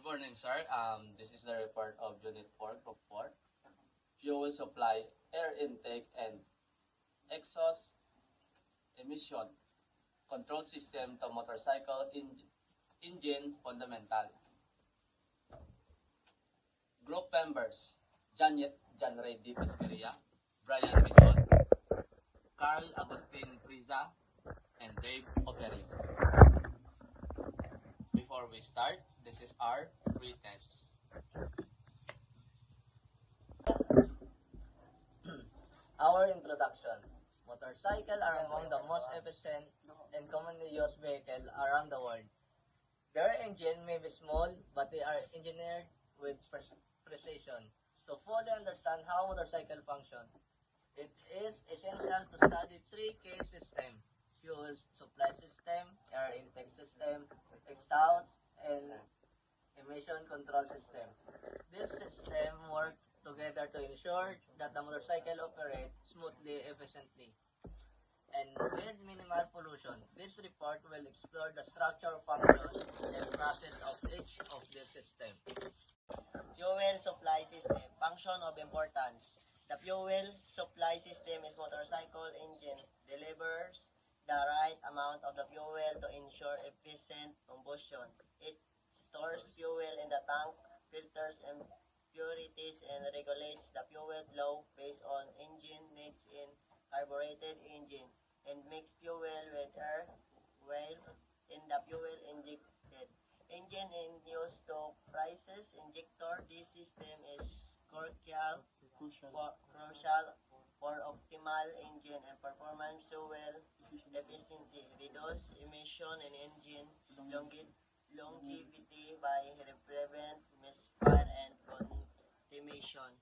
morning, sir. This is the report of Unit 4, Group 4. Fuel supply, air intake, and exhaust emission. Control system to motorcycle engine fundamental. Group members, John Ray D. Pesqueria, Brian Bison, Carl Agustin Priza, and Dave Operi. Before we start, this is our pre-test. Our introduction. Motorcycles are among the most efficient and commonly used vehicles around the world. Their engine may be small, but they are engineered with precision. To fully understand how motorcycles function, it is essential to study three key systems: fuel supply system, air intake system, exhaust, and emission control system. This system work together to ensure that the motorcycle operates smoothly, efficiently, and with minimal pollution. This report will explore the structure, function, and process of each of these systems. Fuel supply system. Function of importance. The fuel supply system is motorcycle engine delivers the right amount of the fuel to ensure efficient combustion. It stores fuel in the tank, filters impurities, and regulates the fuel flow based on engine needs in carbureted engine, and mix fuel with air while in the fuel injected. Engine in use to process injector. This system is crucial for optimal engine and performance fuel efficiency, reduce emission and engine longevity by prevent misfire and contamination.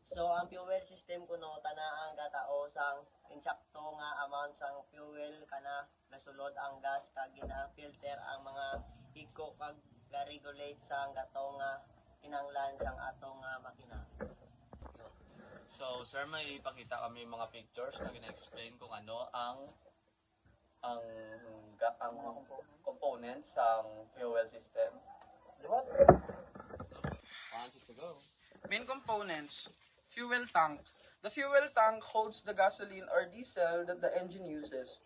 So ang fuel system kuno tanang katao sang insakto nga amount sang fuel kana nasulod ang gas kag gina-filter ang mga higko kag ga-regulate sang gato nga kinanglan sang atong makina. So, sir, may ipakita kami mga pictures na gina-explain kung ano ang components ng fuel system. Main components. Fuel tank. The fuel tank holds the gasoline or diesel that the engine uses.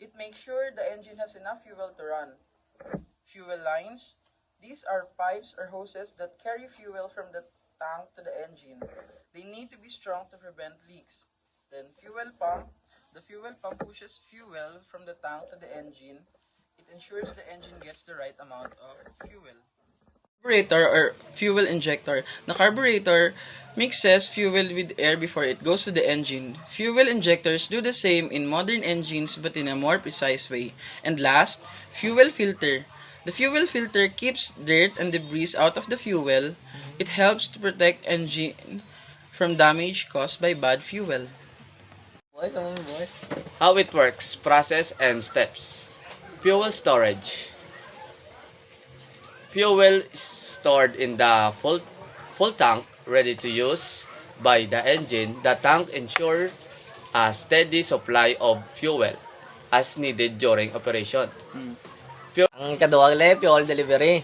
It makes sure the engine has enough fuel to run. Fuel lines. These are pipes or hoses that carry fuel from the tank to the engine. They need to be strong to prevent leaks. Then fuel pump. The fuel pump pushes fuel from the tank to the engine. It ensures the engine gets the right amount of fuel. Carburetor or fuel injector. The carburetor mixes fuel with air before it goes to the engine. Fuel injectors do the same in modern engines but in a more precise way. And last, fuel filter. The fuel filter keeps dirt and debris out of the fuel. It helps to protect engine from damage caused by bad fuel. Boy, come on, boy. How it works, process and steps. Fuel storage. Fuel is stored in the full tank, ready to use by the engine. The tank ensures a steady supply of fuel as needed during operation. Ang ikaduwag le, fuel delivery.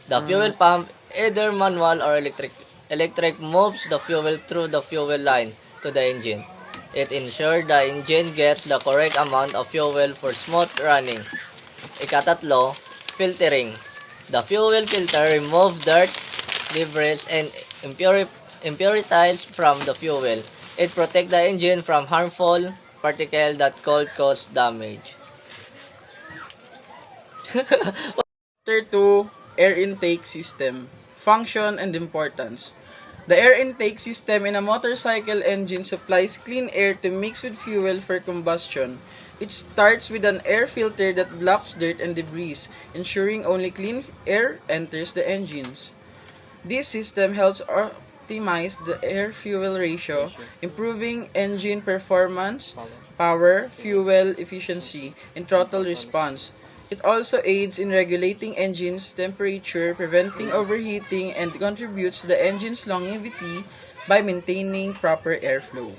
The fuel pump, either manual or electric moves the fuel through the fuel line to the engine. It ensures the engine gets the correct amount of fuel for smooth running. Ikatatlo, filtering. The fuel filter removes dirt, debris, and impurities from the fuel. It protects the engine from harmful particles that could cause damage. Chapter 2, Air Intake System. Function and importance. The air intake system in a motorcycle engine supplies clean air to mix with fuel for combustion. It starts with an air filter that blocks dirt and debris, ensuring only clean air enters the engines. This system helps optimize the air-fuel ratio, improving engine performance, power, fuel efficiency, and throttle response. It also aids in regulating engine's temperature, preventing overheating, and contributes to the engine's longevity by maintaining proper airflow.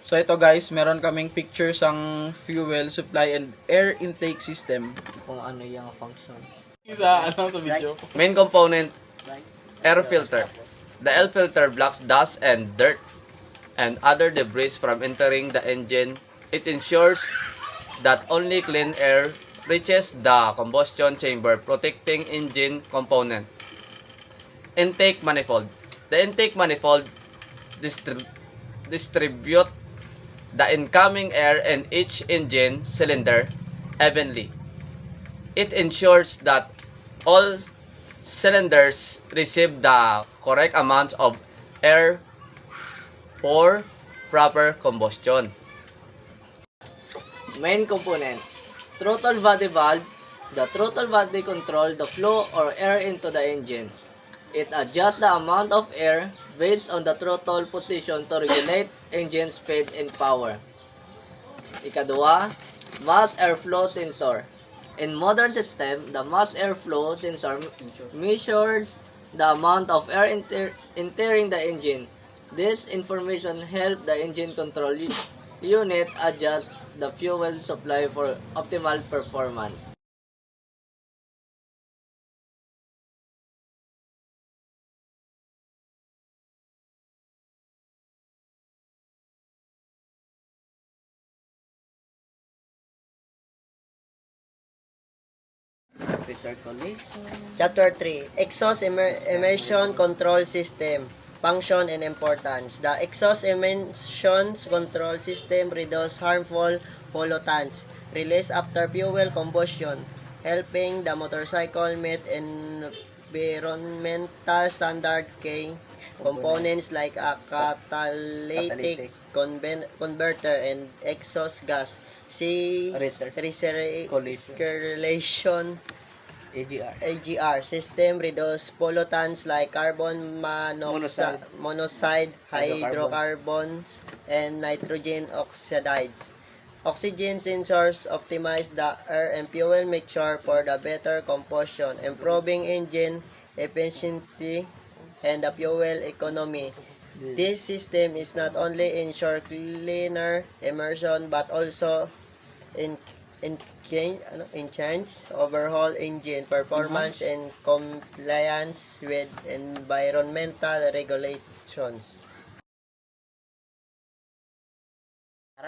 So ito guys, meron kaming pictures ang fuel supply and air intake system. Kung ano yung function. Isa, ano sa video? Main component, air filter. The air filter blocks dust and dirt and other debris from entering the engine. It ensures that only clean air reaches the combustion chamber, protecting engine component. Intake manifold. The intake manifold distribute the incoming air in each engine cylinder evenly. It ensures that all cylinders receive the correct amount of air for proper combustion. Main component, throttle body valve. The throttle body controls the flow or air into the engine. It adjusts the amount of air based on the throttle position to regulate engine speed and power. Ikadua, mass airflow sensor. In modern system, the mass airflow sensor measures the amount of air entering the engine. This information helps the engine control unit adjust the fuel supply for optimal performance. Chapter 3, Exhaust Emission Control System, Function and Importance. The exhaust emissions control system reduces harmful pollutants released after fuel combustion, helping the motorcycle meet environmental standard. K components like a catalytic converter and exhaust gas. C. Recirculation AGR system reduce pollutants like carbon monoxide, hydrocarbons, and nitrogen oxides. Oxygen sensors optimize the air and fuel mixture for the better combustion, improving engine efficiency and the fuel economy. This system is not only ensure cleaner immersion but also enhance overall engine performance and compliance with environmental regulations.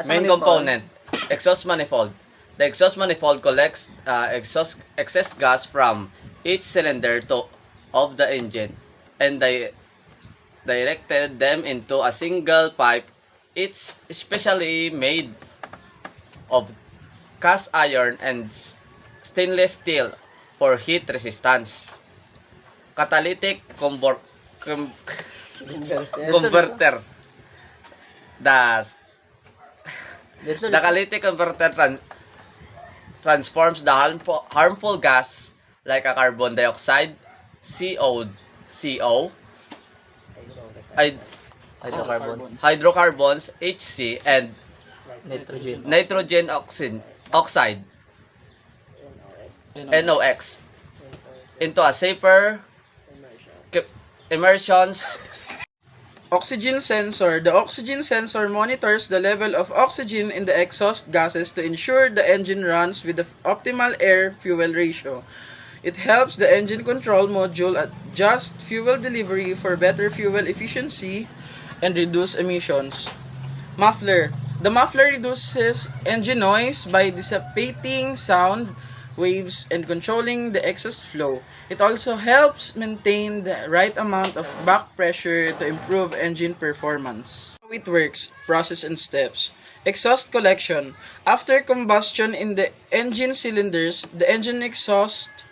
Main component, exhaust manifold. The exhaust manifold collects excess gas from each cylinder of the engine and directed them into a single pipe. It's specially made of cast iron and stainless steel for heat resistance. Catalytic converter. The catalytic converter transforms the harmful gas like a carbon dioxide, CO, hydrocarbons, HC, and nitrogen oxide, NOx, into a safer immersions. Oxygen sensor. The oxygen sensor monitors the level of oxygen in the exhaust gases to ensure the engine runs with the optimal air-fuel ratio. It helps the engine control module adjust fuel delivery for better fuel efficiency and reduce emissions. Muffler. The muffler reduces engine noise by dissipating sound waves and controlling the exhaust flow. It also helps maintain the right amount of back pressure to improve engine performance. How it works, process and steps. Exhaust collection. After combustion in the engine cylinders, the exhaust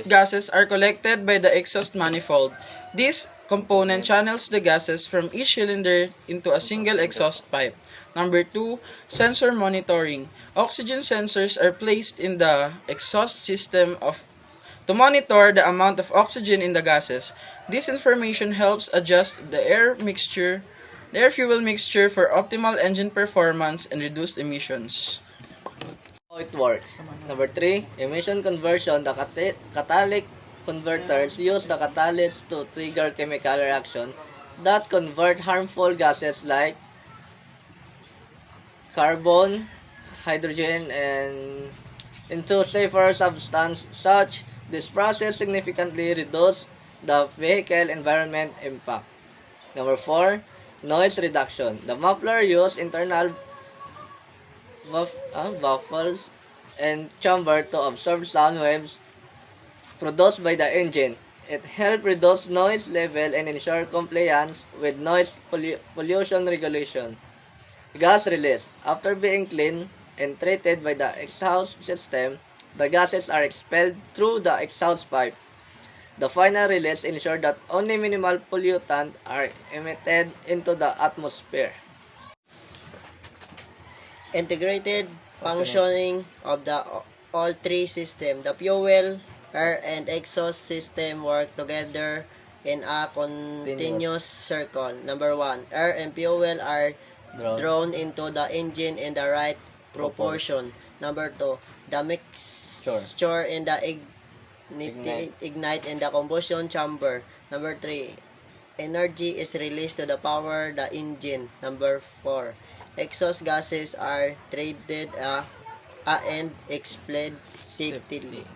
gases are collected by the exhaust manifold. This component channels the gases from each cylinder into a single exhaust pipe. Number 2, sensor monitoring. Oxygen sensors are placed in the exhaust system to monitor the amount of oxygen in the gases. This information helps adjust the air-fuel mixture for optimal engine performance and reduced emissions. How it works. Number 3, emission conversion. The catalytic converters use the catalyst to trigger chemical reaction that convert harmful gases like carbon, hydrogen, and into safer substance. Such this process significantly reduces the vehicle environment impact. Number 4, noise reduction. The muffler use internal baffles and chamber to absorb sound waves produced by the engine. It helps reduce noise level and ensure compliance with noise pollution regulation. Gas release. After being cleaned and treated by the exhaust system, the gases are expelled through the exhaust pipe. The final release ensures that only minimal pollutants are emitted into the atmosphere. Integrated functioning of the all three systems. The fuel, air, and exhaust system work together in a continuous circle. Number 1, air and fuel are drawn into the engine in the right proportion. Number 2, the mixture in the ignite in the combustion chamber. Number 3, energy is released to the power the engine. Number 4, exhaust gases are treated and expelled safely.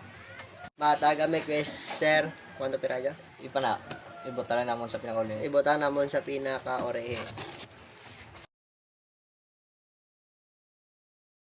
Mataga may sir, kwento piraja? Ipa na, ibotaran namon sa pinakauli. Ibutan namon sa pinaka-orehe.